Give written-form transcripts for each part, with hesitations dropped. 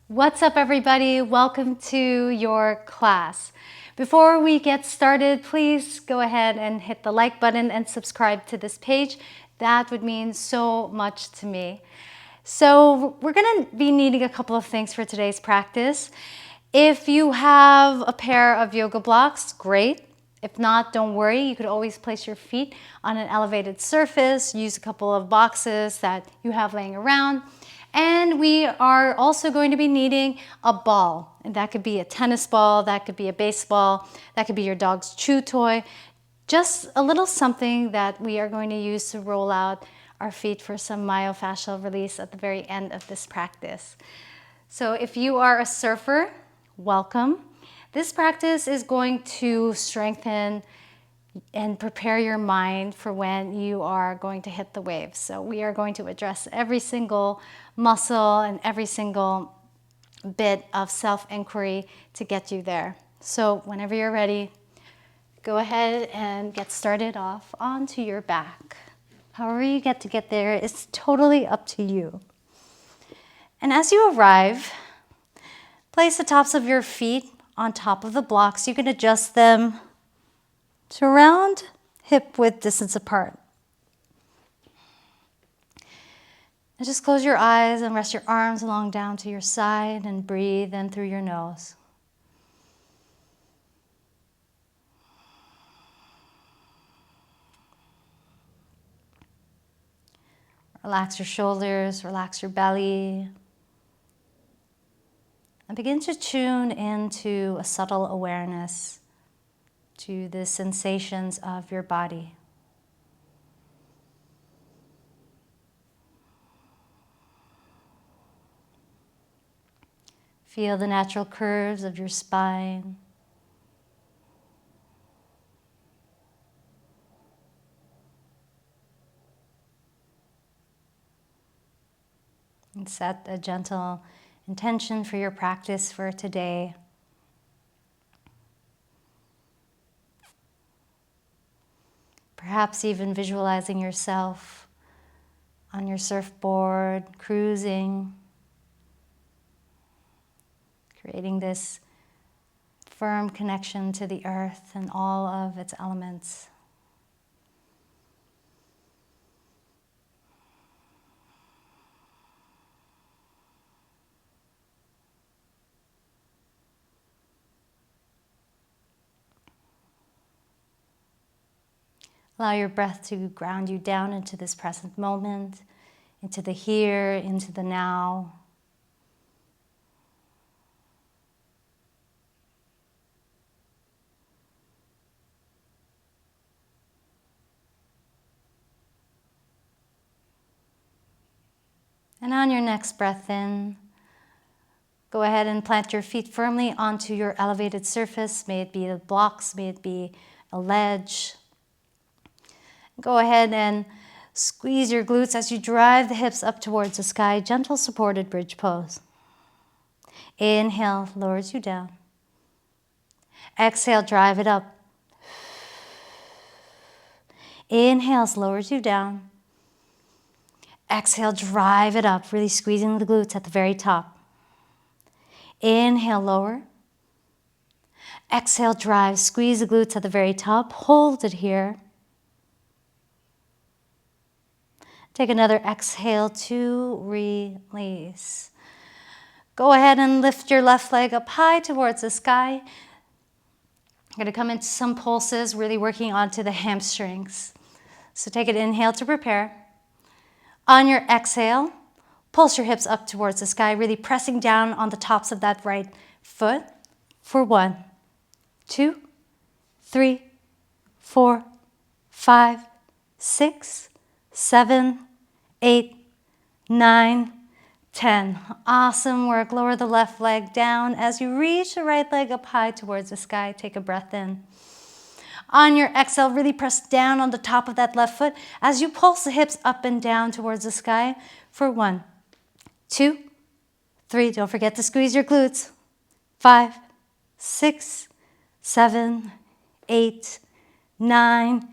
What's up, everybody? Welcome to your class. Before we get started, please go ahead and hit the like button and subscribe to this page. That would mean so much to me. So we're going to be needing a couple of things for today's practice. If you have a pair of yoga blocks, great. If not, don't worry. You could always place your feet on an elevated surface, use a couple of boxes that you have laying around. And we are also going to be needing a ball. And that could be a tennis ball, that could be a baseball, that could be your dog's chew toy. Just a little something that we are going to use to roll out our feet for some myofascial release at the very end of this practice. So if you are a surfer, welcome. This practice is going to strengthen and prepare your mind for when you are going to hit the waves. So we are going to address every single muscle and every single bit of self-inquiry to get you there. So whenever you're ready, go ahead and get started off onto your back. However you get there is totally up to you. And as you arrive, place the tops of your feet on top of the blocks. You can adjust them to around hip width distance apart. And just close your eyes and rest your arms along down to your side and breathe in through your nose. Relax your shoulders, relax your belly. And begin to tune into a subtle awareness to the sensations of your body. Feel the natural curves of your spine. And set a gentle intention for your practice for today. Perhaps even visualizing yourself on your surfboard, cruising, creating this firm connection to the earth and all of its elements. Allow your breath to ground you down into this present moment, into the here, into the now. And on your next breath in, go ahead and plant your feet firmly onto your elevated surface. May it be the blocks, may it be a ledge. Go ahead and squeeze your glutes as you drive the hips up towards the sky. Gentle supported bridge pose. Inhale, lowers you down. Exhale, drive it up. Inhale, lowers you down. Exhale, drive it up, really squeezing the glutes at the very top. Inhale, lower. Exhale, drive, squeeze the glutes at the very top. Hold it here. Take another exhale to release. Go ahead and lift your left leg up high towards the sky. I'm going to come into some pulses, really working onto the hamstrings. So take an inhale to prepare. On your exhale, pulse your hips up towards the sky, really pressing down on the tops of that right foot for 1, 2, 3, 4, 5, 6, 7, 8, 9, 10. Awesome work. Lower the left leg down as you reach the right leg up high towards the sky. Take a breath in. On your exhale, really press down on the top of that left foot as you pulse the hips up and down towards the sky for 1, 2, 3. Don't forget to squeeze your glutes. 5, 6, 7, 8, 9,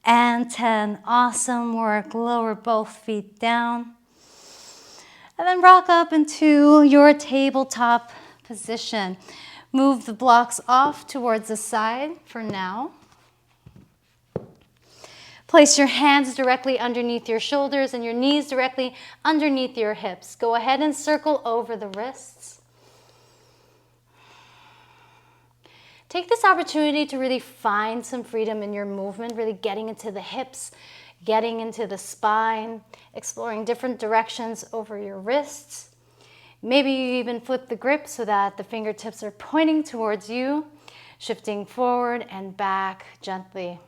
and 10. Awesome work. Lower both feet down. And then rock up into your tabletop position. Move the blocks off towards the side for now. Place your hands directly underneath your shoulders and your knees directly underneath your hips. Go ahead and circle over the wrists. Take this opportunity to really find some freedom in your movement, really getting into the hips, getting into the spine, exploring different directions over your wrists. Maybe you even flip the grip so that the fingertips are pointing towards you, shifting forward and back gently.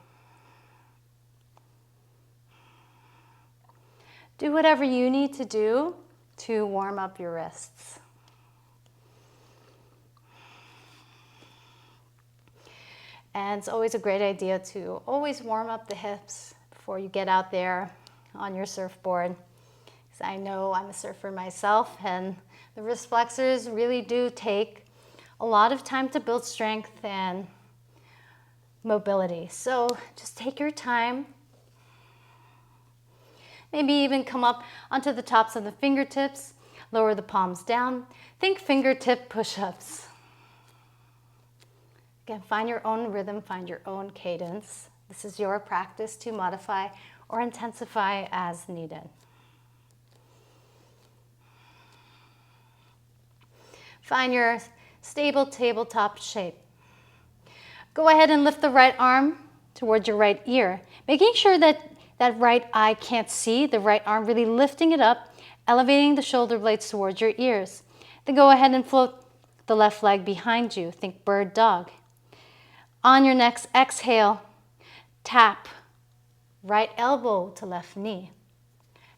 Do whatever you need to do to warm up your wrists. And it's always a great idea to always warm up the hips before you get out there on your surfboard. Because I know I'm a surfer myself, and the wrist flexors really do take a lot of time to build strength and mobility. So just take your time. Maybe even come up onto the tops of the fingertips, lower the palms down. Think fingertip push-ups. Again, find your own rhythm, find your own cadence. This is your practice to modify or intensify as needed. Find your stable tabletop shape. Go ahead and lift the right arm towards your right ear, making sure that that right eye can't see, the right arm really lifting it up, elevating the shoulder blades towards your ears. Then go ahead and float the left leg behind you. Think bird dog. On your next exhale, tap right elbow to left knee.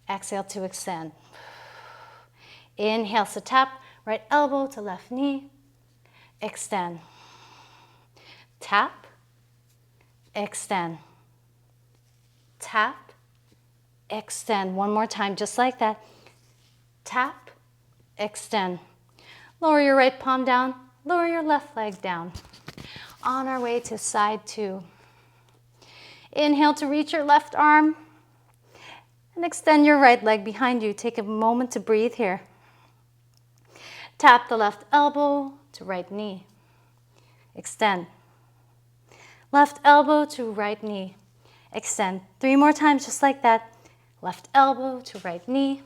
Exhale to extend. Inhale, so tap right elbow to left knee. Extend. Tap. Extend. Tap. Extend. One more time, just like that. Tap. Extend. Lower your right palm down. Lower your left leg down. On our way to side two. Inhale to reach your left arm and extend your right leg behind you. Take a moment to breathe here. Tap the left elbow to right knee. Extend. Left elbow to right knee. Extend. 3 more times just like that. Left elbow to right knee.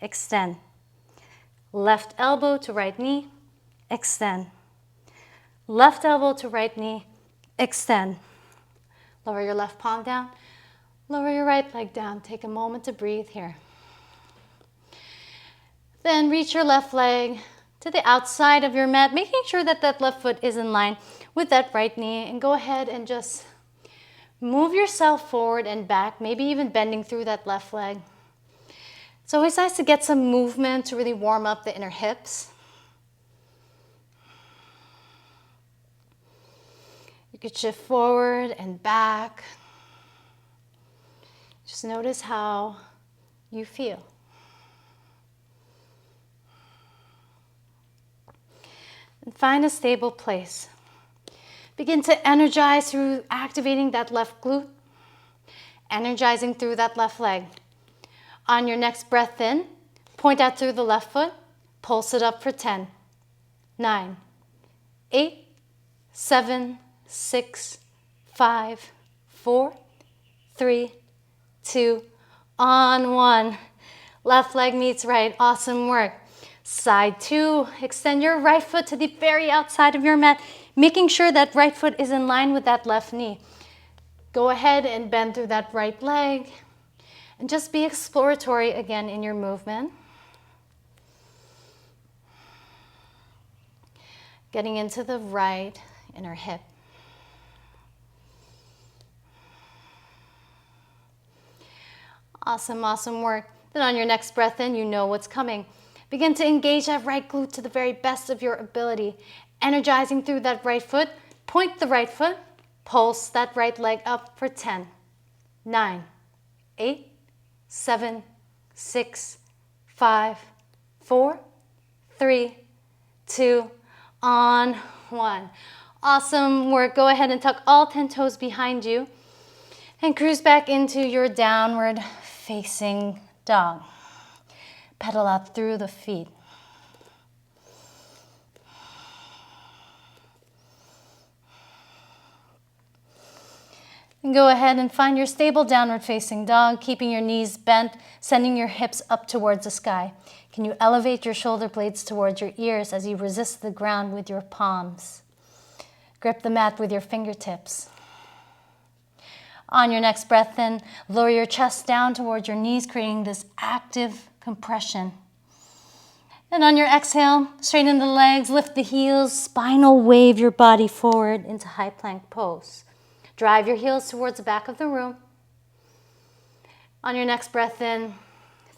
Extend. Left elbow to right knee. Extend. Left elbow to right knee, extend. Lower your left palm down, lower your right leg down. Take a moment to breathe here. Then reach your left leg to the outside of your mat, making sure that that left foot is in line with that right knee. And go ahead and just move yourself forward and back, maybe even bending through that left leg. It's always nice to get some movement to really warm up the inner hips. You could shift forward and back. Just notice how you feel. And find a stable place. Begin to energize through activating that left glute, energizing through that left leg. On your next breath in, point out through the left foot, pulse it up for 10, 9, 8, 7, 6, 5, 4, 3, 2, on 1. Left leg meets right. Awesome work. Side two, extend your right foot to the very outside of your mat, making sure that right foot is in line with that left knee. Go ahead and bend through that right leg and just be exploratory again in your movement. Getting into the right inner hip. Awesome, awesome work. Then on your next breath in, you know what's coming. Begin to engage that right glute to the very best of your ability. Energizing through that right foot. Point the right foot. Pulse that right leg up for 10, 9, 8, 7, 6, 5, 4, 3, 2, on 1. Awesome work. Go ahead and tuck all 10 toes behind you and cruise back into your downward facing dog. Pedal out through the feet. And go ahead and find your stable downward facing dog, keeping your knees bent, sending your hips up towards the sky. Can you elevate your shoulder blades towards your ears as you resist the ground with your palms? Grip the mat with your fingertips. On your next breath in, lower your chest down towards your knees, creating this active compression. And on your exhale, straighten the legs, lift the heels, spinal wave your body forward into high plank pose. Drive your heels towards the back of the room. On your next breath in,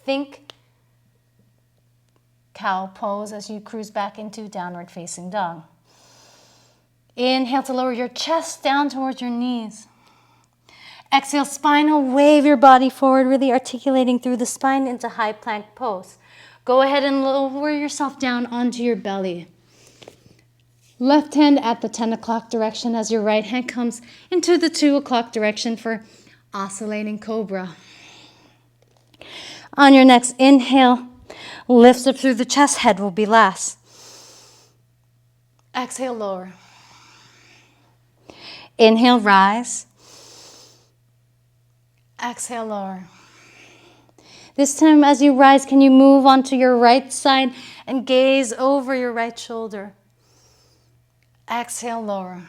think cow pose as you cruise back into downward facing dog. Inhale to lower your chest down towards your knees. Exhale, spinal wave your body forward, really articulating through the spine into high plank pose. Go ahead and lower yourself down onto your belly. Left hand at the 10 o'clock direction as your right hand comes into the 2 o'clock direction for oscillating cobra. On your next inhale, lift up through the chest, head will be last. Exhale, lower. Inhale, rise. Exhale, lower. This time as you rise, can you move onto your right side and gaze over your right shoulder? Exhale, lower.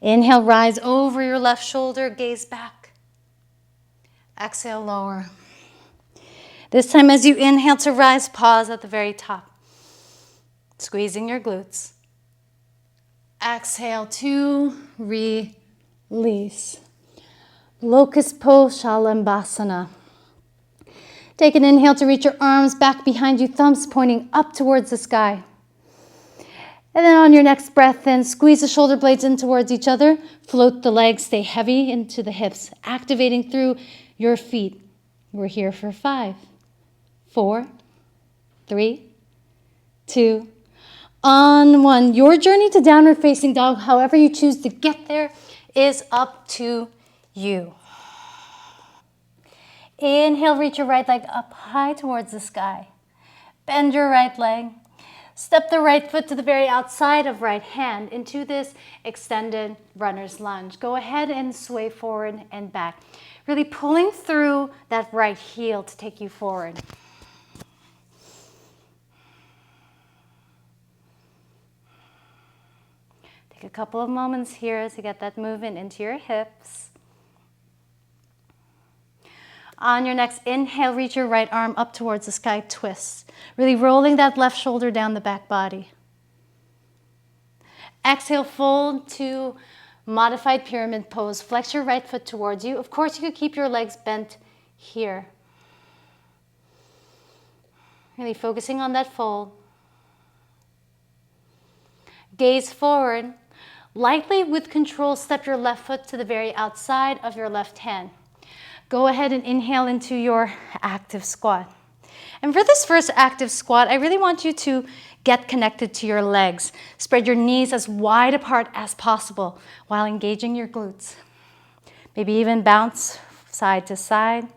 Inhale, rise over your left shoulder, gaze back. Exhale, lower. This time as you inhale to rise, pause at the very top, squeezing your glutes. Exhale to release. Locust pose, Shavasana. Take an inhale to reach your arms back behind you, thumbs pointing up towards the sky. And then on your next breath in, squeeze the shoulder blades in towards each other. Float the legs, stay heavy into the hips, activating through your feet. We're here for 5, 4, 3, 2, on 1. Your journey to downward facing dog, however you choose to get there, is up to you. Inhale, reach your right leg up high towards the sky. Bend your right leg. Step the right foot to the very outside of right hand into this extended runner's lunge. Go ahead and sway forward and back. Really pulling through that right heel to take you forward. Take a couple of moments here to get that movement into your hips. On your next inhale, reach your right arm up towards the sky, twist. Really rolling that left shoulder down the back body. Exhale, fold to modified pyramid pose. Flex your right foot towards you. Of course, you could keep your legs bent here. Really focusing on that fold. Gaze forward. Lightly with control, step your left foot to the very outside of your left hand. Go ahead and inhale into your active squat. And for this first active squat, I really want you to get connected to your legs. Spread your knees as wide apart as possible while engaging your glutes. Maybe even bounce side to side.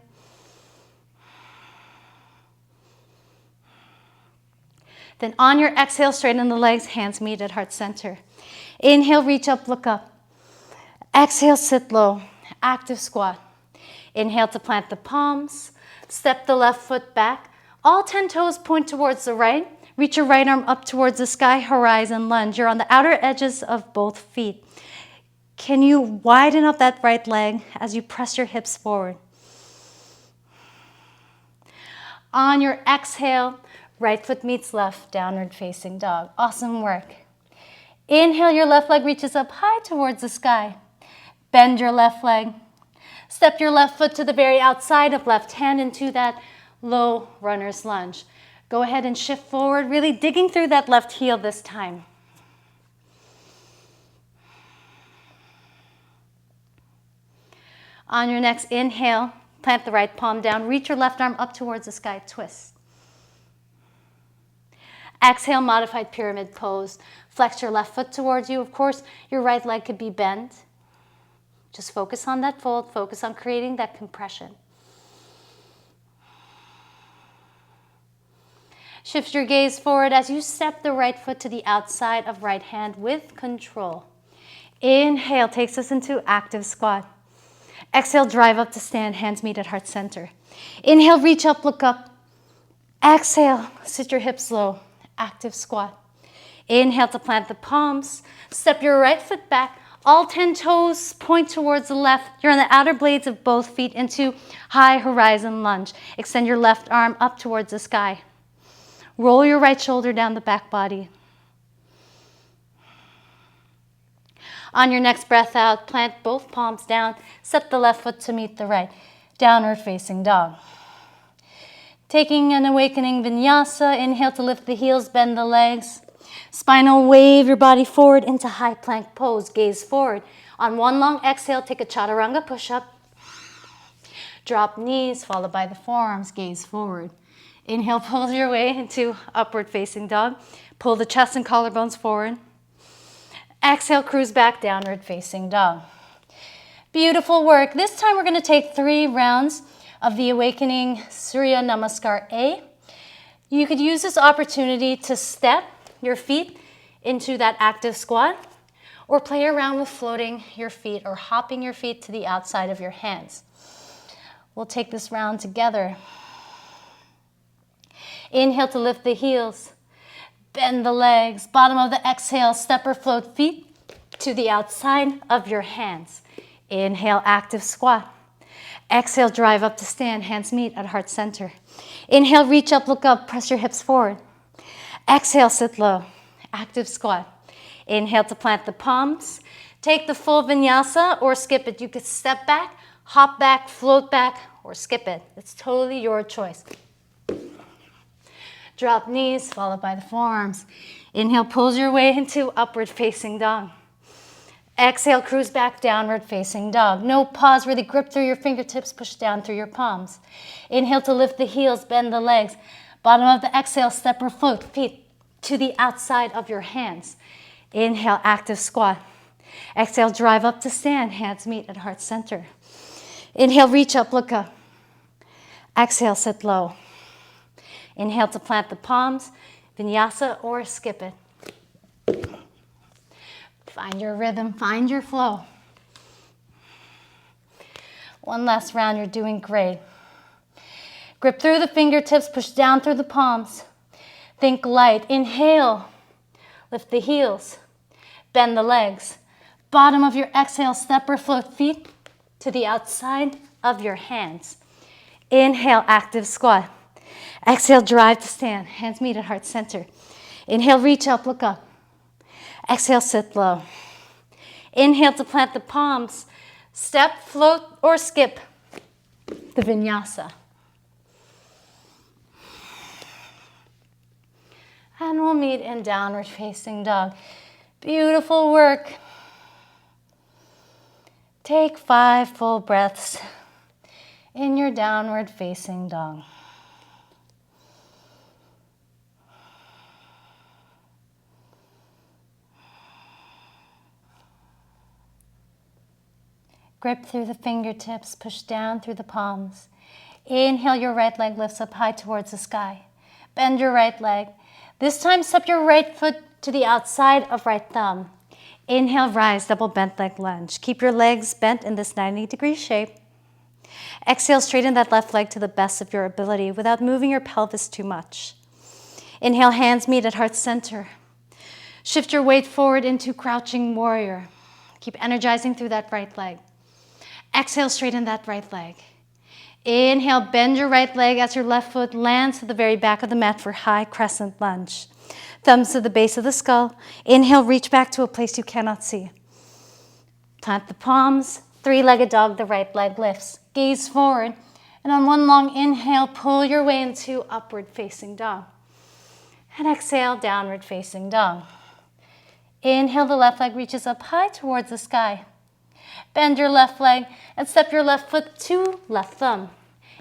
Then on your exhale, straighten the legs, hands meet at heart center. Inhale, reach up, look up. Exhale, sit low, active squat. Inhale to plant the palms, step the left foot back. All 10 toes point towards the right. Reach your right arm up towards the sky, horizon lunge. You're on the outer edges of both feet. Can you widen up that right leg as you press your hips forward? On your exhale, right foot meets left, downward facing dog. Awesome work. Inhale, your left leg reaches up high towards the sky. Bend your left leg. Step your left foot to the very outside of left hand into that low runner's lunge. Go ahead and shift forward, really digging through that left heel this time. On your next inhale, plant the right palm down, reach your left arm up towards the sky, twist. Exhale, modified pyramid pose. Flex your left foot towards you. Of course, your right leg could be bent. Just focus on that fold, focus on creating that compression. Shift your gaze forward as you step the right foot to the outside of right hand with control. Inhale takes us into active squat. Exhale, drive up to stand, hands meet at heart center. Inhale, reach up, look up. Exhale, sit your hips low, active squat. Inhale to plant the palms. Step your right foot back. All 10 toes point towards the left. You're on the outer blades of both feet into high horizon lunge. Extend your left arm up towards the sky. Roll your right shoulder down the back body. On your next breath out, plant both palms down. Step the left foot to meet the right. Downward facing dog. Taking an awakening vinyasa. Inhale to lift the heels, bend the legs. Spinal wave your body forward into high plank pose. Gaze forward. On one long exhale, take a chaturanga push-up. Drop knees, followed by the forearms. Gaze forward. Inhale, pull your way into upward facing dog. Pull the chest and collarbones forward. Exhale, cruise back, downward facing dog. Beautiful work. This time we're going to take 3 rounds of the awakening Surya Namaskar A. You could use this opportunity to step your feet into that active squat, or play around with floating your feet or hopping your feet to the outside of your hands. We'll take this round together. Inhale to lift the heels, bend the legs. Bottom of the exhale, step or float feet to the outside of your hands. Inhale, active squat. Exhale, drive up to stand, hands meet at heart center. Inhale, reach up, look up, press your hips forward. Exhale, sit low, active squat. Inhale to plant the palms. Take the full vinyasa or skip it. You could step back, hop back, float back, or skip it. It's totally your choice. Drop knees, followed by the forearms. Inhale, pulls your way into upward facing dog. Exhale, cruise back, downward facing dog. No pause, really grip through your fingertips, push down through your palms. Inhale to lift the heels, bend the legs. Bottom of the exhale, step or float, feet to the outside of your hands. Inhale, active squat. Exhale, drive up to stand, hands meet at heart center. Inhale, reach up, look up. Exhale, sit low. Inhale to plant the palms, vinyasa or skip it. Find your rhythm, find your flow. One last round, you're doing great. Grip through the fingertips, push down through the palms. Think light. Inhale, lift the heels, bend the legs. Bottom of your exhale, step or float feet to the outside of your hands. Inhale, active squat. Exhale, drive to stand. Hands meet at heart center. Inhale, reach up, look up. Exhale, sit low. Inhale to plant the palms. Step, float, or skip the vinyasa. And we'll meet in downward facing dog. Beautiful work. Take 5 full breaths in your downward facing dog. Grip through the fingertips, push down through the palms. Inhale, your right leg lifts up high towards the sky. Bend your right leg. This time, step your right foot to the outside of right thumb. Inhale, rise, double bent leg lunge. Keep your legs bent in this 90-degree shape. Exhale, straighten that left leg to the best of your ability without moving your pelvis too much. Inhale, hands meet at heart center. Shift your weight forward into crouching warrior. Keep energizing through that right leg. Exhale, straighten that right leg. Inhale, bend your right leg as your left foot lands to the very back of the mat for high crescent lunge. Thumbs to the base of the skull. Inhale, reach back to a place you cannot see. Plant the palms. 3-legged dog, the right leg lifts. Gaze forward. And on one long inhale, pull your way into upward facing dog. And exhale, downward facing dog. Inhale, the left leg reaches up high towards the sky. Bend your left leg and step your left foot to left thumb.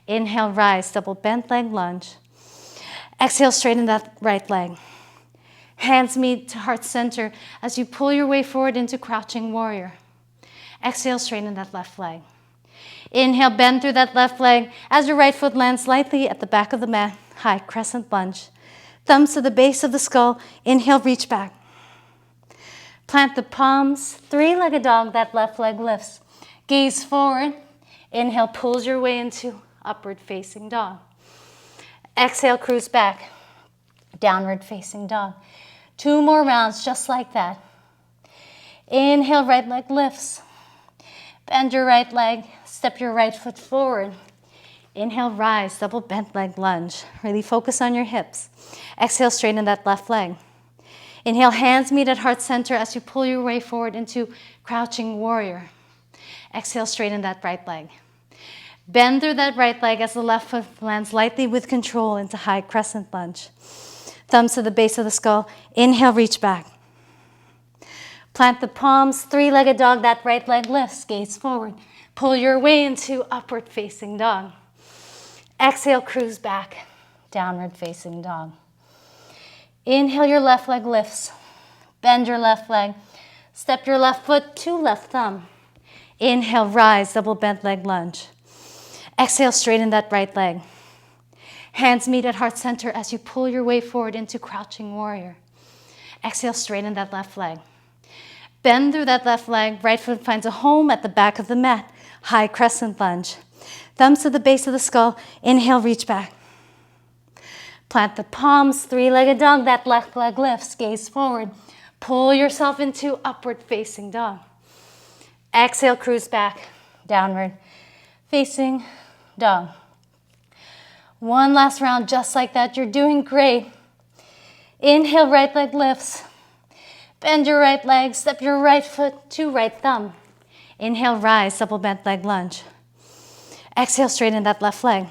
Inhale, rise, double bent leg lunge. Exhale, straighten that right leg. Hands meet to heart center as you pull your way forward into crouching warrior. Exhale, straighten that left leg. Inhale, bend through that left leg as your right foot lands lightly at the back of the mat. High crescent lunge. Thumbs to the base of the skull. Inhale, reach back. Plant the palms, three-legged dog, that left leg lifts. Gaze forward. Inhale, pulls your way into upward facing dog. Exhale, cruise back. Downward facing dog. 2 more rounds just like that. Inhale, right leg lifts. Bend your right leg, step your right foot forward. Inhale, rise, double bent leg lunge. Really focus on your hips. Exhale, straighten that left leg. Inhale, hands meet at heart center as you pull your way forward into crouching warrior. Exhale, straighten that right leg. Bend through that right leg as the left foot lands lightly with control into high crescent lunge. Thumbs to the base of the skull. Inhale, reach back. Plant the palms, three-legged dog, that right leg lifts. Gaze forward. Pull your way into upward facing dog. Exhale, cruise back. Downward facing dog. Inhale, your left leg lifts. Bend your left leg. Step your left foot to left thumb. Inhale, rise, double bent leg lunge. Exhale, straighten that right leg. Hands meet at heart center as you pull your way forward into crouching warrior. Exhale, straighten that left leg. Bend through that left leg. Right foot finds a home at the back of the mat. High crescent lunge. Thumbs to the base of the skull. Inhale, reach back. Plant the palms, three-legged dog, that left leg lifts. Gaze forward. Pull yourself into upward facing dog. Exhale, cruise back. Downward facing dog. One last round just like that. You're doing great. Inhale, right leg lifts. Bend your right leg. Step your right foot to right thumb. Inhale, rise, double bent leg lunge. Exhale, straighten that left leg.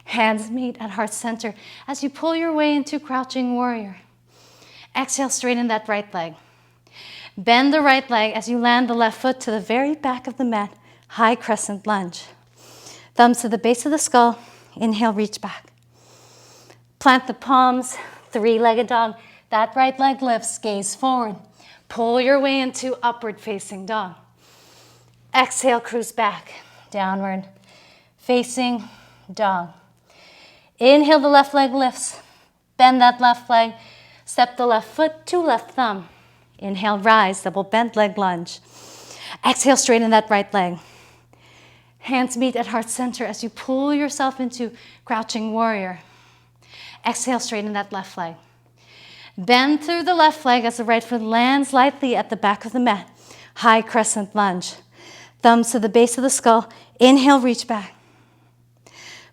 Hands meet at heart center as you pull your way into crouching warrior. Exhale, straighten that right leg. Bend the right leg as you land the left foot to the very back of the mat. High crescent lunge. Thumbs to the base of the skull. Inhale, reach back. Plant the palms, three-legged dog. That right leg lifts, gaze forward. Pull your way into upward facing dog. Exhale, cruise back. Downward facing dog. Inhale, the left leg lifts. Bend that left leg. Step the left foot to left thumb. Inhale, rise, double bent leg lunge. Exhale, straighten that right leg. Hands meet at heart center as you pull yourself into crouching warrior. Exhale, straighten that left leg. Bend through the left leg as the right foot lands lightly at the back of the mat. High crescent lunge. Thumbs to the base of the skull. Inhale, reach back.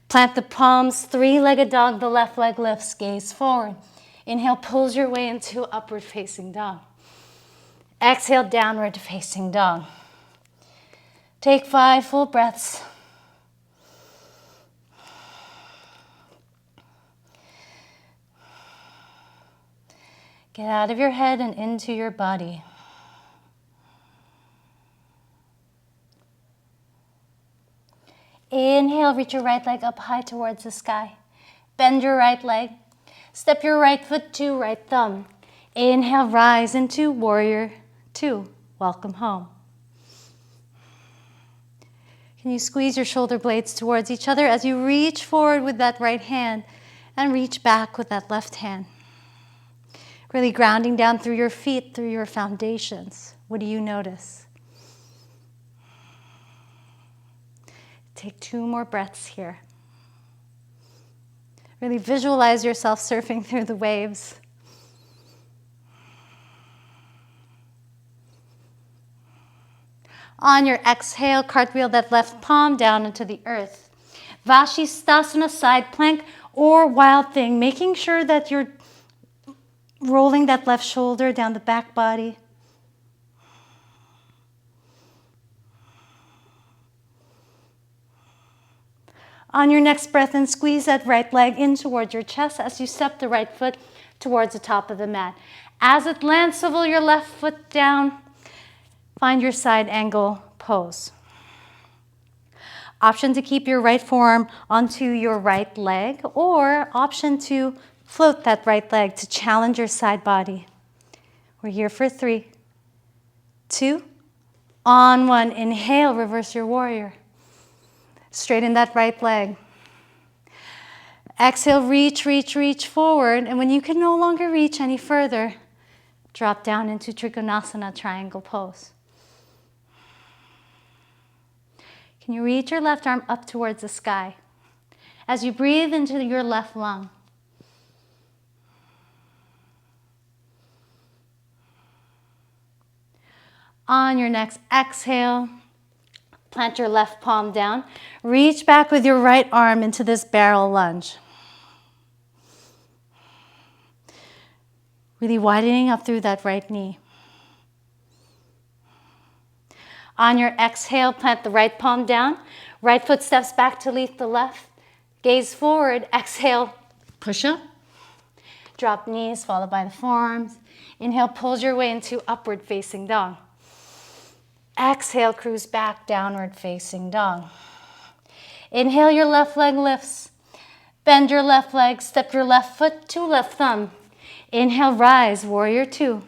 Plant the palms, three-legged dog, the left leg lifts, gaze forward. Inhale, pulls your way into upward facing dog. Exhale, downward facing dog. Take 5 full breaths. Get out of your head and into your body. Inhale, reach your right leg up high towards the sky. Bend your right leg. Step your right foot to right thumb. Inhale, rise into warrior 2. Welcome home. Can you squeeze your shoulder blades towards each other as you reach forward with that right hand and reach back with that left hand? Really grounding down through your feet, through your foundations. What do you notice? Take 2 more breaths here. Really visualize yourself surfing through the waves. On your exhale, cartwheel that left palm down into the earth. Vashisthasana, side plank, or wild thing, making sure that you're rolling that left shoulder down the back body. On your next breath in, squeeze that right leg in towards your chest as you step the right foot towards the top of the mat. As it lands, swivel your left foot down. Find your side angle pose. Option to keep your right forearm onto your right leg, or option to float that right leg to challenge your side body. We're here for 3, 2, on 1. Inhale, reverse your warrior. Straighten that right leg. Exhale, reach, reach, reach forward. And when you can no longer reach any further, drop down into Trikonasana, triangle pose. Can you reach your left arm up towards the sky as you breathe into your left lung? On your next exhale, plant your left palm down. Reach back with your right arm into this barrel lunge. Really widening up through that right knee. On your exhale, plant the right palm down. Right foot steps back to lead the left. Gaze forward. Exhale, push up. Drop knees, followed by the forearms. Inhale, pulls your way into upward facing dog. Exhale, cruise back, downward facing dog. Inhale, your left leg lifts. Bend your left leg, step your left foot to left thumb. Inhale, rise, warrior two.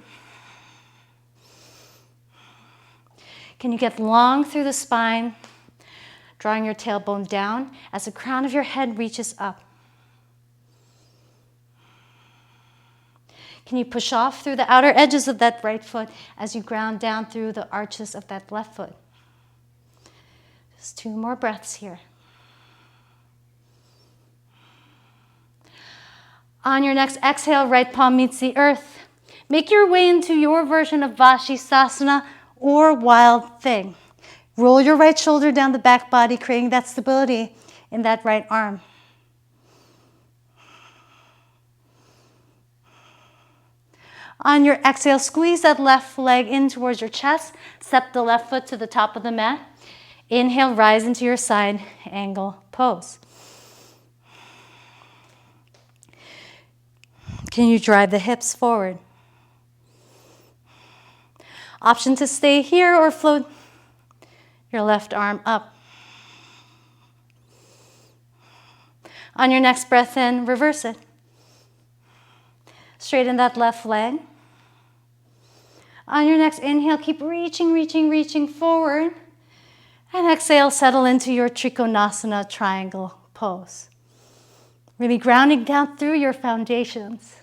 Can you get long through the spine, drawing your tailbone down as the crown of your head reaches up? Can you push off through the outer edges of that right foot as you ground down through the arches of that left foot? Just 2 more breaths here. On your next exhale, right palm meets the earth. Make your way into your version of Vashisthasana or Wild Thing. Roll your right shoulder down the back body, creating that stability in that right arm. On your exhale, squeeze that left leg in towards your chest. Step the left foot to the top of the mat. Inhale, rise into your side angle pose. Can you drive the hips forward? Option to stay here or float your left arm up. On your next breath in, reverse it. Straighten that left leg. On your next inhale, keep reaching, reaching, reaching forward. And exhale, settle into your Trikonasana triangle pose. Really grounding down through your foundations.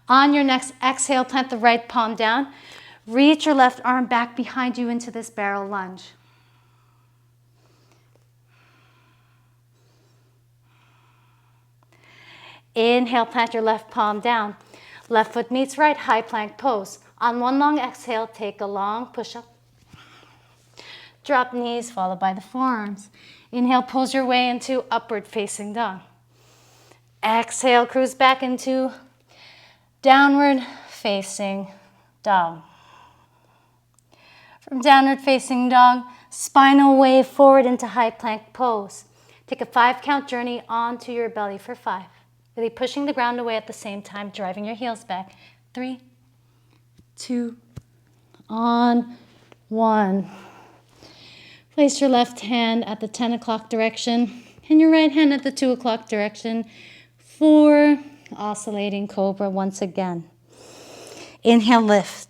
On your next exhale, plant the right palm down. Reach your left arm back behind you into this barrel lunge. Inhale, plant your left palm down. Left foot meets right, high plank pose. On one long exhale, take a long push-up. Drop knees, followed by the forearms. Inhale, pulls your way into upward facing dog. Exhale, cruise back into downward facing dog. From downward facing dog, spinal wave forward into high plank pose. Take a 5-count journey onto your belly for 5. Really pushing the ground away at the same time, driving your heels back. 3, 2, on, 1. Place your left hand at the 10 o'clock direction and your right hand at the 2 o'clock direction for oscillating cobra once again. Inhale, lift.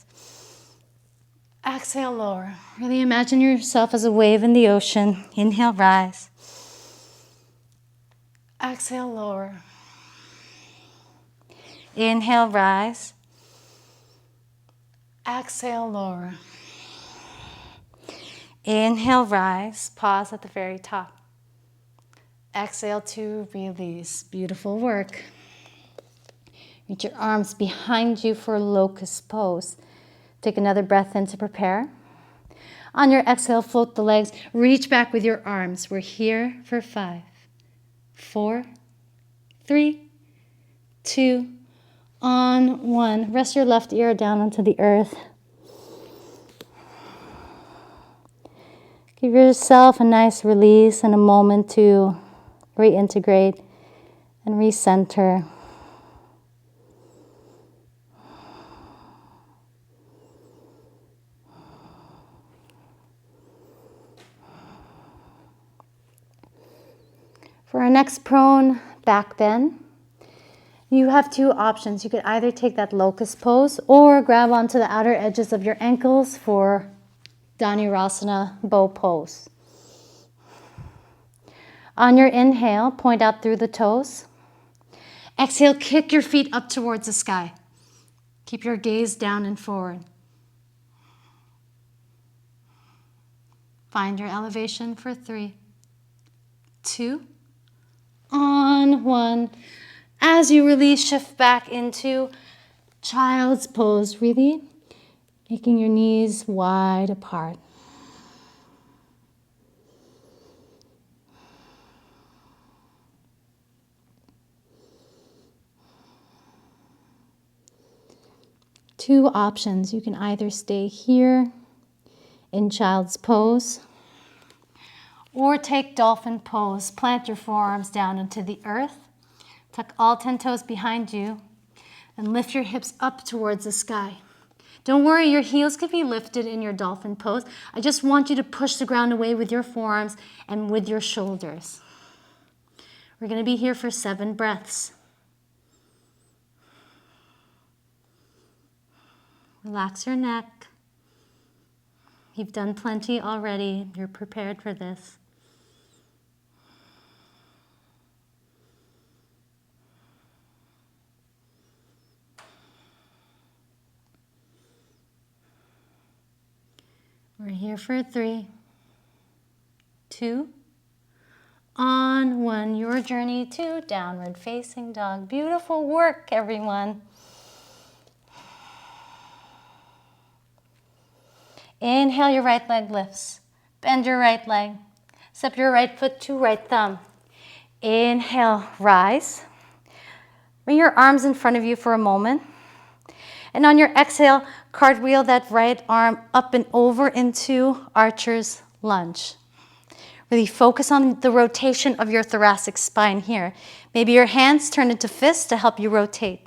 Exhale, lower. Really imagine yourself as a wave in the ocean. Inhale, rise. Exhale, lower. Inhale, rise. Exhale, lower. Inhale, rise. Pause at the very top. Exhale to release. Beautiful work. Reach your arms behind you for locust pose. Take another breath in to prepare. On your exhale, float the legs. Reach back with your arms. We're here for 5, 4, 3, 2, on 1. Rest your left ear down onto the earth. Give yourself a nice release and a moment to reintegrate and recenter. For our next prone back bend, you have 2 options. You could either take that locust pose or grab onto the outer edges of your ankles for Dhanurasana, bow pose. On your inhale, point out through the toes. Exhale, kick your feet up towards the sky. Keep your gaze down and forward. Find your elevation for 3, 2, on 1. As you release, shift back into child's pose, really making your knees wide apart. Two options. You can either stay here in child's pose or take dolphin pose. Plant your forearms down into the earth. Tuck all 10 toes behind you and lift your hips up towards the sky. Don't worry, your heels could be lifted in your dolphin pose. I just want you to push the ground away with your forearms and with your shoulders. We're going to be here for 7 breaths. Relax your neck. You've done plenty already. You're prepared for this. We're here for 3, 2, on 1. Your journey to downward facing dog. Beautiful work, everyone. Inhale, your right leg lifts. Bend your right leg. Step your right foot to right thumb. Inhale, rise. Bring your arms in front of you for a moment. And on your exhale, cartwheel that right arm up and over into archer's lunge. Really focus on the rotation of your thoracic spine here. Maybe your hands turn into fists to help you rotate.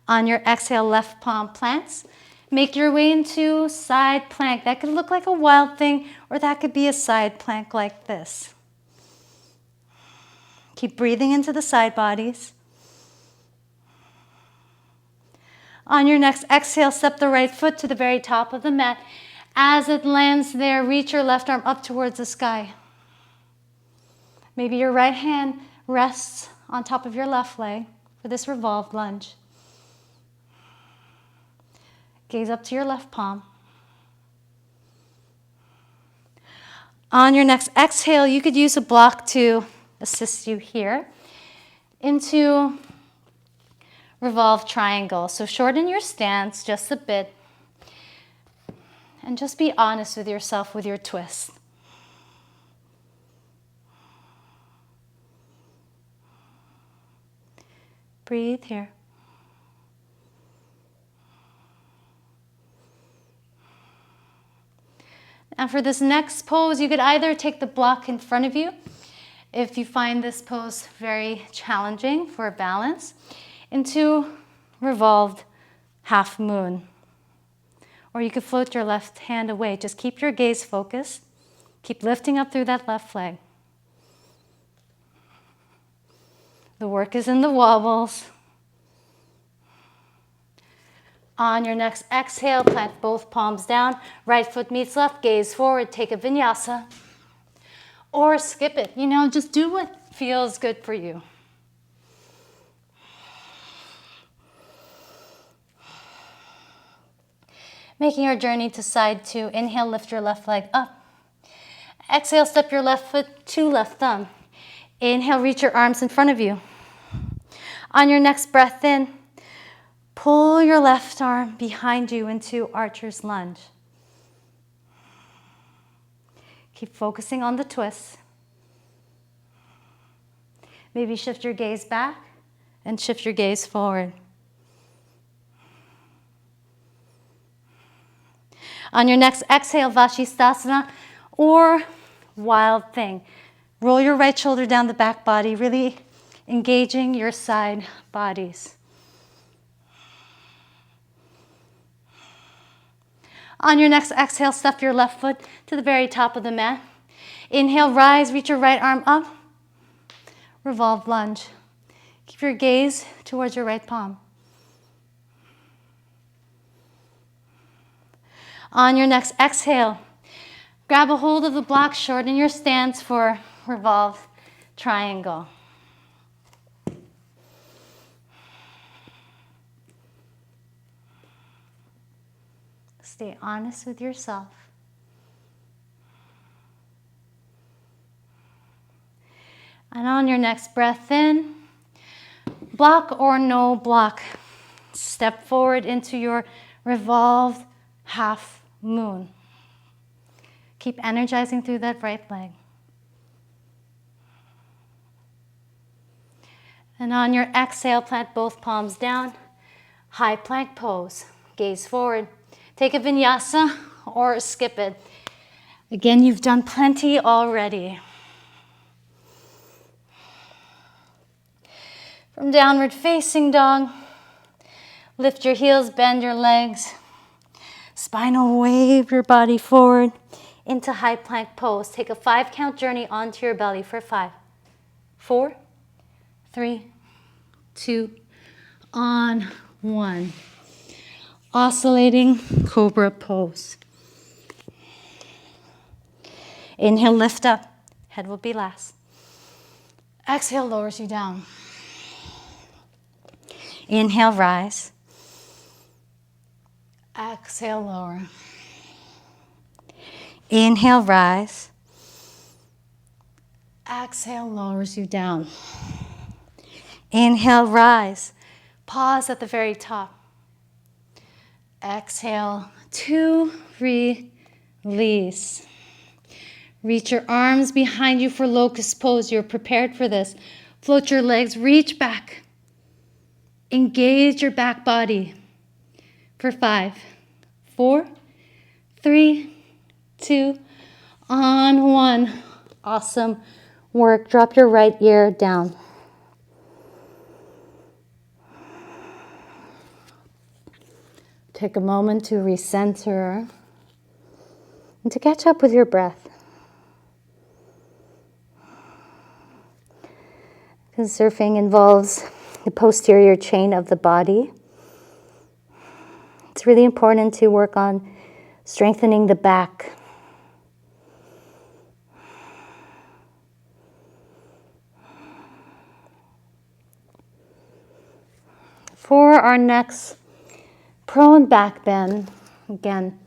On your exhale, left palm plants. Make your way into side plank. That could look like a wild thing, or that could be a side plank like this. Keep breathing into the side bodies. On your next exhale, step the right foot to the very top of the mat. As it lands there, reach your left arm up towards the sky. Maybe your right hand rests on top of your left leg for this revolved lunge. Gaze up to your left palm. On your next exhale, you could use a block to assist you here into revolved triangle. So shorten your stance just a bit and just be honest with yourself with your twist. Breathe here. And for this next pose, you could either take the block in front of you if you find this pose very challenging for balance, into revolved half moon. Or you could float your left hand away. Just keep your gaze focused. Keep lifting up through that left leg. The work is in the wobbles. On your next exhale, plant both palms down. Right foot meets left, gaze forward, take a vinyasa. Or skip it. Just do what feels good for you. Making our journey to side 2. Inhale, lift your left leg up. Exhale, step your left foot to left thumb. Inhale, reach your arms in front of you. On your next breath in, pull your left arm behind you into archer's lunge. Keep focusing on the twist. Maybe shift your gaze back and shift your gaze forward. On your next exhale, Vashisthasana or wild thing. Roll your right shoulder down the back body, really engaging your side bodies. On your next exhale, step your left foot to the very top of the mat. Inhale, rise, reach your right arm up. Revolved lunge. Keep your gaze towards your right palm. On your next exhale, grab a hold of the block, shorten your stance for revolved triangle. Stay honest with yourself. And on your next breath in, block or no block, step forward into your revolved half moon. Keep energizing through that right leg. And on your exhale, plant both palms down, high plank pose, gaze forward. Take a vinyasa or skip it. Again, you've done plenty already. From downward facing dog, lift your heels, bend your legs. Spinal wave your body forward into high plank pose. Take a 5-count journey onto your belly for 5, 4, 3, 2, on 1. Oscillating cobra pose. Inhale, lift up. Head will be last. Exhale, lowers you down. Inhale, rise. Exhale, lower. Inhale, rise. Exhale, lowers you down. Inhale, rise. Pause at the very top. Exhale, 2, release. Reach your arms behind you for locust pose. You're prepared for this. Float your legs, reach back. Engage your back body for 5, 4, 3, 2, on 1. Awesome work. Drop your right ear down. Take a moment to recenter and to catch up with your breath. Because surfing involves the posterior chain of the body. It's really important to work on strengthening the back. For our next prone back bend, again,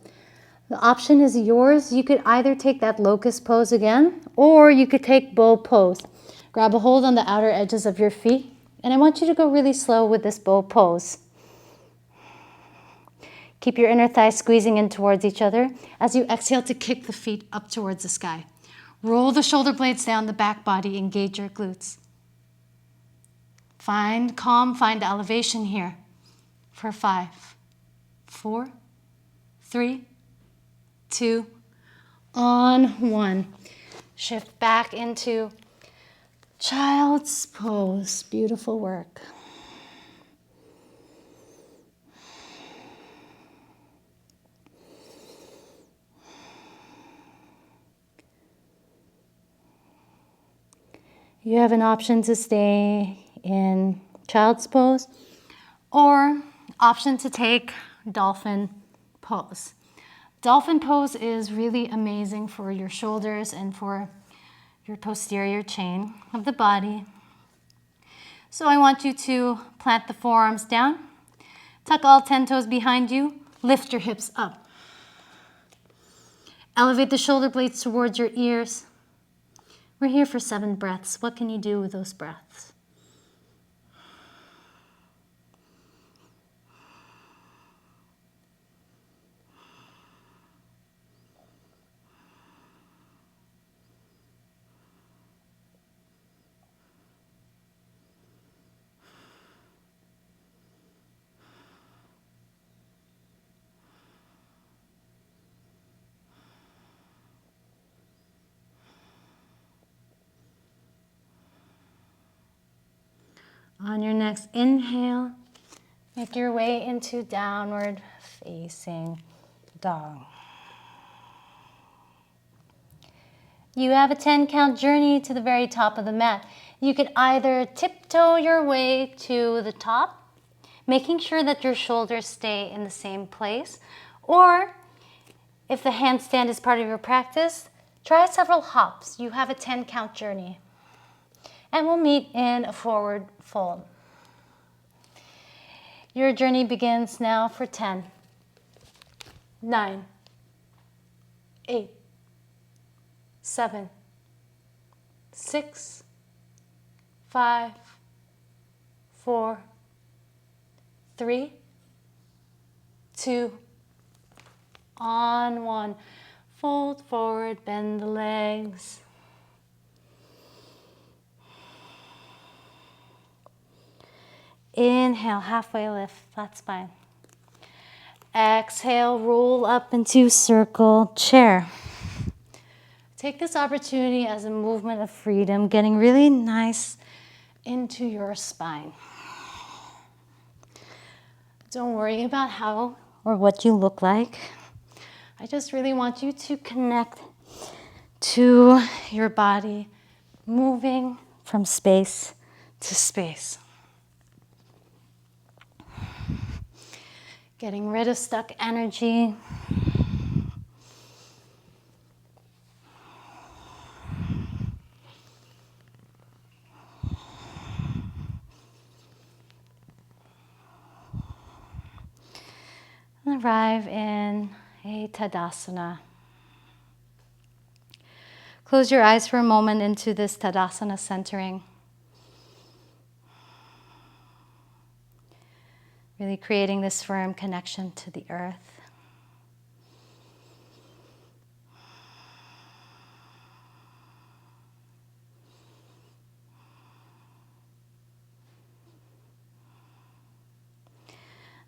the option is yours. You could either take that locust pose again, or you could take bow pose. Grab a hold on the outer edges of your feet, and I want you to go really slow with this bow pose. Keep your inner thighs squeezing in towards each other as you exhale to kick the feet up towards the sky. Roll the shoulder blades down the back body, engage your glutes. Find calm, find elevation here for 5, 4, 3, 2, on 1. Shift back into child's pose. Beautiful work. You have an option to stay in child's pose or option to take dolphin pose. Dolphin pose is really amazing for your shoulders and for your posterior chain of the body. So I want you to plant the forearms down, tuck all 10 toes behind you, lift your hips up. Elevate the shoulder blades towards your ears. We're here for 7 breaths. What can you do with those breaths? On your next inhale, make your way into downward facing dog. You have a 10-count journey to the very top of the mat. You could either tiptoe your way to the top, making sure that your shoulders stay in the same place, or if the handstand is part of your practice, try several hops. You have a 10-count journey. And we'll meet in a forward fold. Your journey begins now for 10, 9, 8, 7, 6, 5, 4, 3, 2, on 1. Fold forward, bend the legs. Inhale, halfway lift, flat spine. Exhale, roll up into circle chair. Take this opportunity as a movement of freedom, getting really nice into your spine. Don't worry about how or what you look like. I just really want you to connect to your body, moving from space to space. Getting rid of stuck energy. And arrive in a Tadasana. Close your eyes for a moment into this Tadasana centering. Really creating this firm connection to the earth.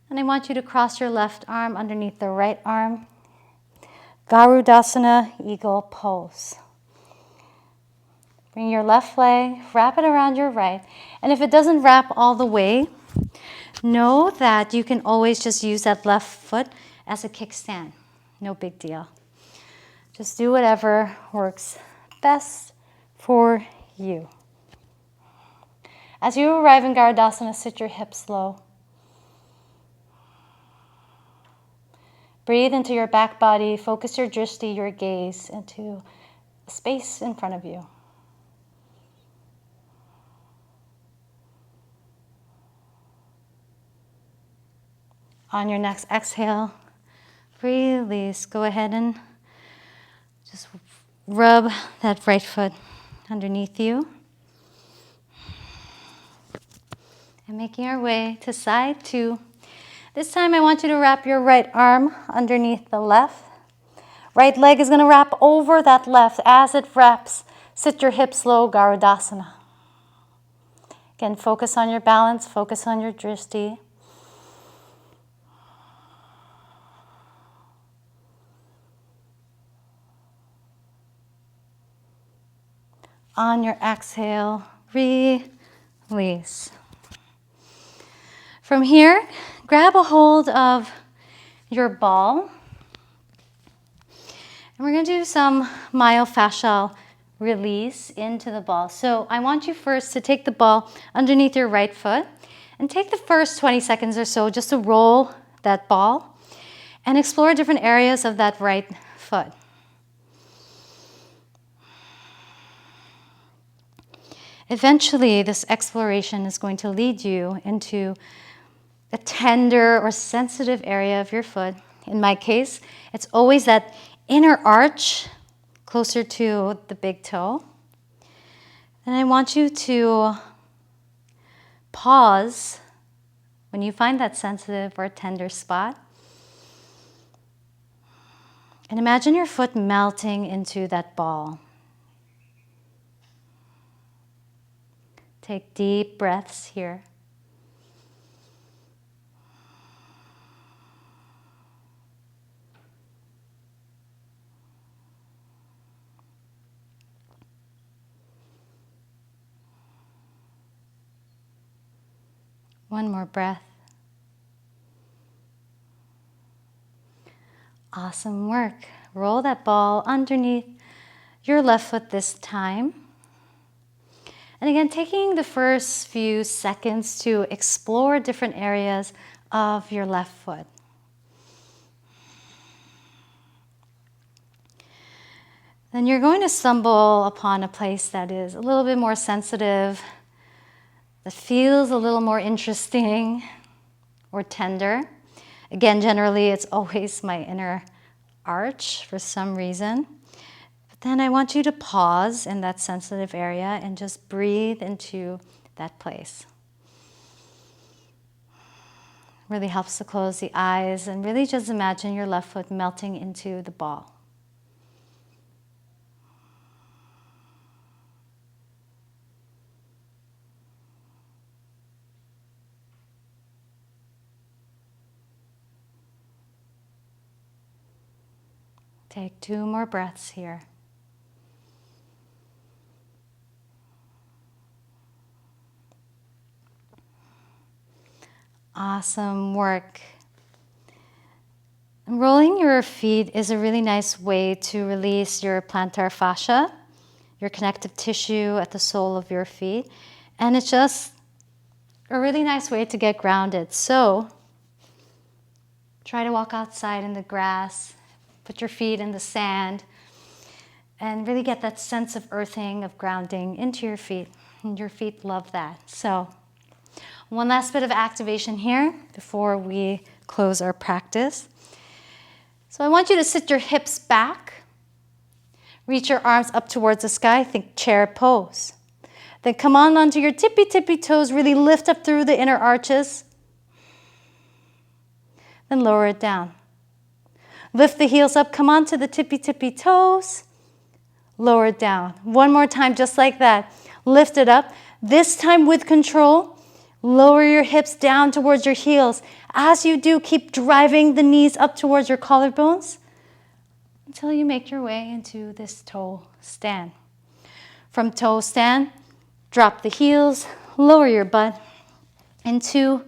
And I want you to cross your left arm underneath the right arm. Garudasana, eagle pose. Bring your left leg, wrap it around your right. And if it doesn't wrap all the way, know that you can always just use that left foot as a kickstand. No big deal. Just do whatever works best for you. As you arrive in Garudasana, sit your hips low. Breathe into your back body. Focus your drishti, your gaze, into the space in front of you. On your next exhale, release. Go ahead and just rub that right foot underneath you. And making our way to side 2. This time I want you to wrap your right arm underneath the left. Right leg is going to wrap over that left. As it wraps, sit your hips low, Garudasana. Again, focus on your balance, focus on your drishti. On your exhale, release. From here, grab a hold of your ball. And we're going to do some myofascial release into the ball. So I want you first to take the ball underneath your right foot and take the first 20 seconds or so just to roll that ball and explore different areas of that right foot. Eventually, this exploration is going to lead you into a tender or sensitive area of your foot. In my case, it's always that inner arch closer to the big toe. And I want you to pause when you find that sensitive or tender spot. And imagine your foot melting into that ball. Take deep breaths here. One more breath. Awesome work. Roll that ball underneath your left foot this time. And again, taking the first few seconds to explore different areas of your left foot. Then you're going to stumble upon a place that is a little bit more sensitive, that feels a little more interesting or tender. Again, generally it's always my inner arch for some reason. But then I want you to pause in that sensitive area and just breathe into that place. Really helps to close the eyes and really just imagine your left foot melting into the ball. Take 2 more breaths here. Awesome work. Rolling your feet is a really nice way to release your plantar fascia, your connective tissue at the sole of your feet. And it's just a really nice way to get grounded. So try to walk outside in the grass, put your feet in the sand, and really get that sense of earthing, of grounding into your feet. And your feet love that. So one last bit of activation here before we close our practice. So I want you to sit your hips back, reach your arms up towards the sky, think chair pose. Then come on onto your tippy toes, really lift up through the inner arches. Then lower it down. Lift the heels up, come onto the tippy toes, lower it down. One more time, just like that. Lift it up. This time with control, lower your hips down towards your heels. As you do, keep driving the knees up towards your collarbones until you make your way into this toe stand. From toe stand, drop the heels, lower your butt into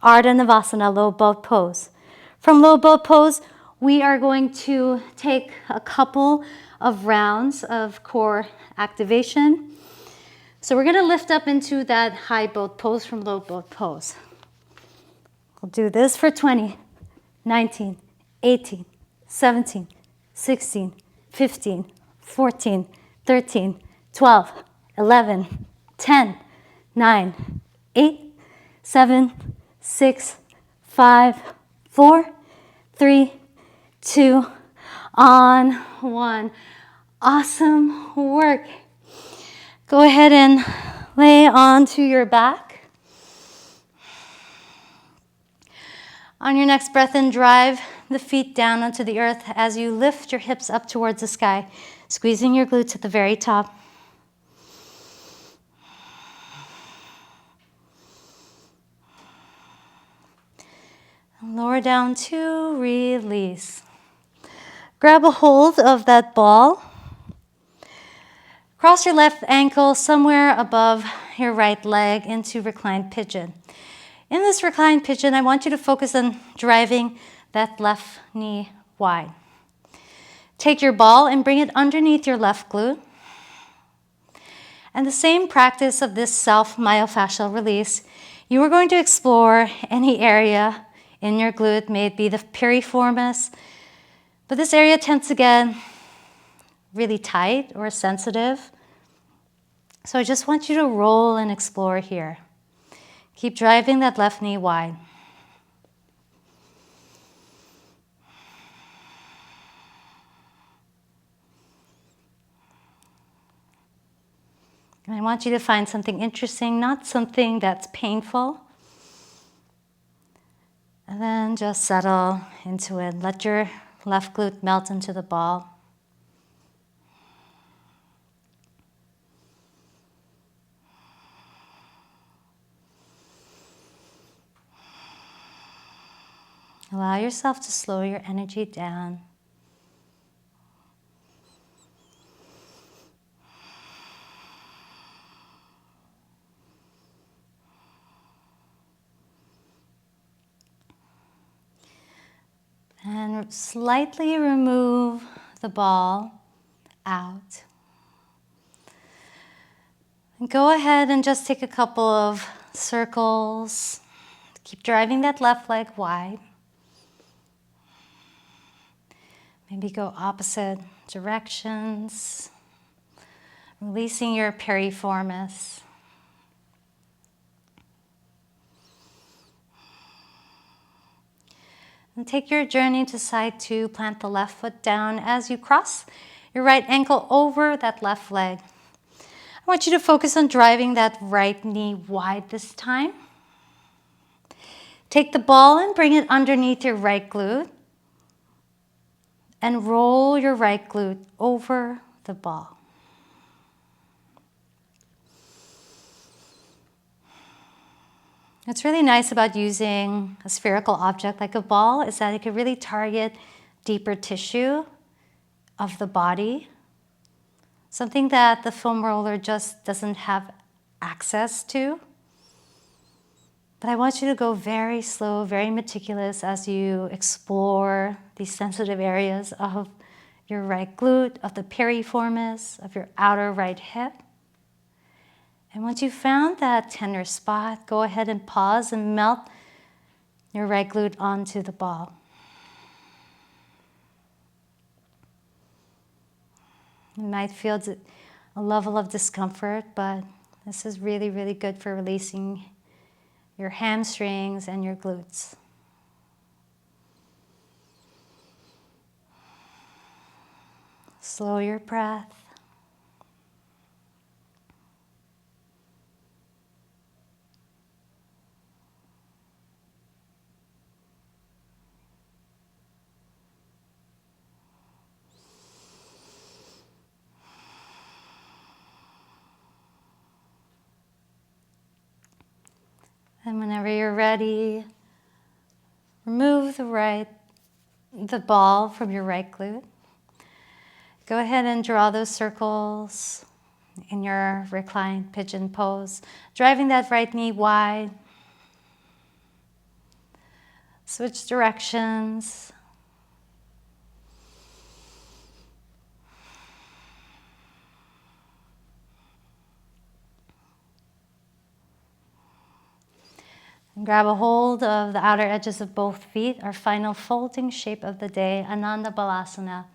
Ardha Navasana, low boat pose. From low boat pose, we are going to take a couple of rounds of core activation. So we're going to lift up into that high boat pose from low boat pose. We'll do this for 20, 19, 18, 17, 16, 15, 14, 13, 12, 11, 10, 9, 8, 7, 6, 5, 4, 3, 2, on 1. Awesome work. Go ahead and lay onto your back. On your next breath in, drive the feet down onto the earth as you lift your hips up towards the sky, squeezing your glutes at the very top. Lower down to release. Grab a hold of that ball. Cross your left ankle somewhere above your right leg into reclined pigeon. In this reclined pigeon, I want you to focus on driving that left knee wide. Take your ball and bring it underneath your left glute. And the same practice of this self-myofascial release, you are going to explore any area in your glute, may it be the piriformis, but this area tends to get really tight or sensitive. So I just want you to roll and explore here. Keep driving that left knee wide. And I want you to find something interesting, not something that's painful. And then just settle into it. Let your left glute melt into the ball. Allow yourself to slow your energy down. And slightly remove the ball out. And go ahead and just take a couple of circles. Keep driving that left leg wide. Maybe go opposite directions. Releasing your piriformis. And take your journey to side 2. Plant the left foot down as you cross your right ankle over that left leg. I want you to focus on driving that right knee wide this time. Take the ball and bring it underneath your right glute. And roll your right glute over the ball. What's really nice about using a spherical object like a ball is that it can really target deeper tissue of the body, something that the foam roller just doesn't have access to. But I want you to go very slow, very meticulous as you explore these sensitive areas of your right glute, of the piriformis, of your outer right hip. And once you've found that tender spot, go ahead and pause and melt your right glute onto the ball. You might feel a level of discomfort, but this is really, really good for releasing your hamstrings and your glutes. Slow your breath. And whenever you're ready, remove the ball from your right glute. Go ahead and draw those circles in your reclined pigeon pose, driving that right knee wide. Switch directions. And grab a hold of the outer edges of both feet, our final folding shape of the day, Ananda Balasana.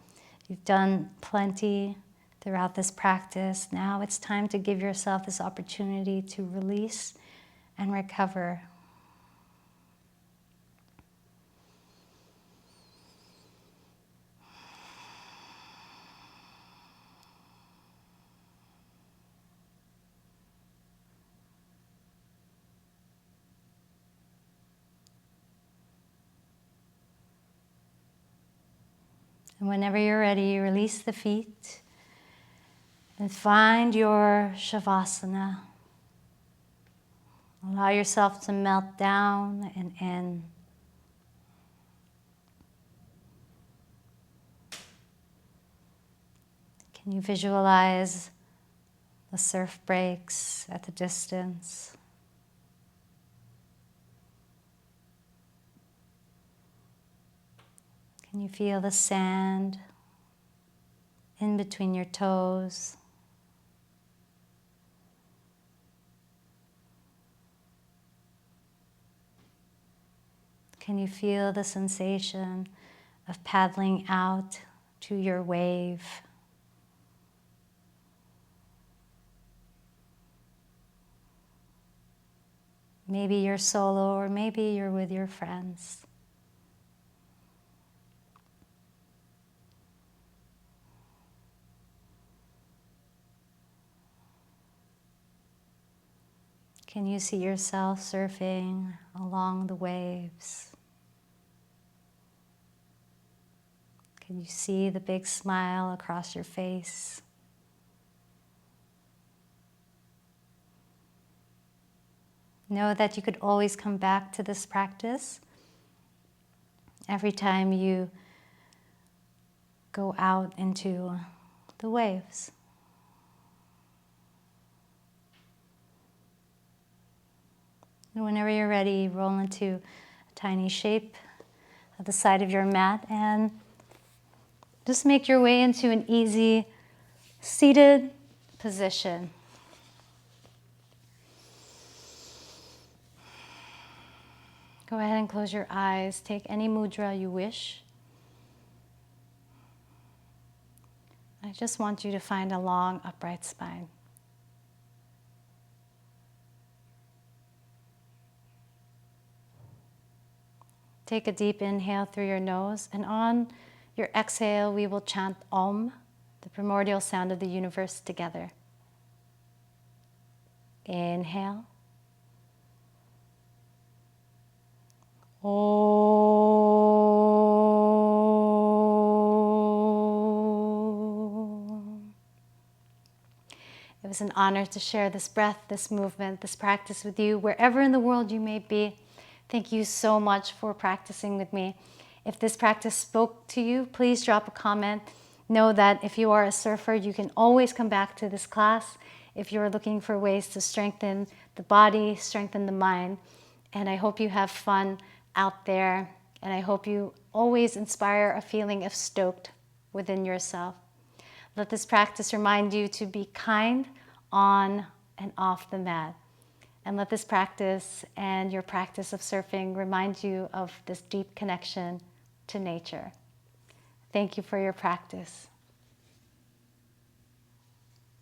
You've done plenty throughout this practice. Now it's time to give yourself this opportunity to release and recover. And whenever you're ready, release the feet and find your Shavasana. Allow yourself to melt down and in. Can you visualize the surf breaks at the distance? Can you feel the sand in between your toes? Can you feel the sensation of paddling out to your wave? Maybe you're solo, or maybe you're with your friends. Can you see yourself surfing along the waves? Can you see the big smile across your face? Know that you could always come back to this practice every time you go out into the waves. And whenever you're ready, roll into a tiny shape at the side of your mat and just make your way into an easy seated position. Go ahead and close your eyes. Take any mudra you wish. I just want you to find a long, upright spine. Take a deep inhale through your nose, and on your exhale, we will chant Om, the primordial sound of the universe, together. Inhale. Om. It was an honor to share this breath, this movement, this practice with you, wherever in the world you may be. Thank you so much for practicing with me. If this practice spoke to you, please drop a comment. Know that if you are a surfer, you can always come back to this class if you're looking for ways to strengthen the body, strengthen the mind. And I hope you have fun out there. And I hope you always inspire a feeling of stoked within yourself. Let this practice remind you to be kind on and off the mat. And let this practice and your practice of surfing remind you of this deep connection to nature. Thank you for your practice.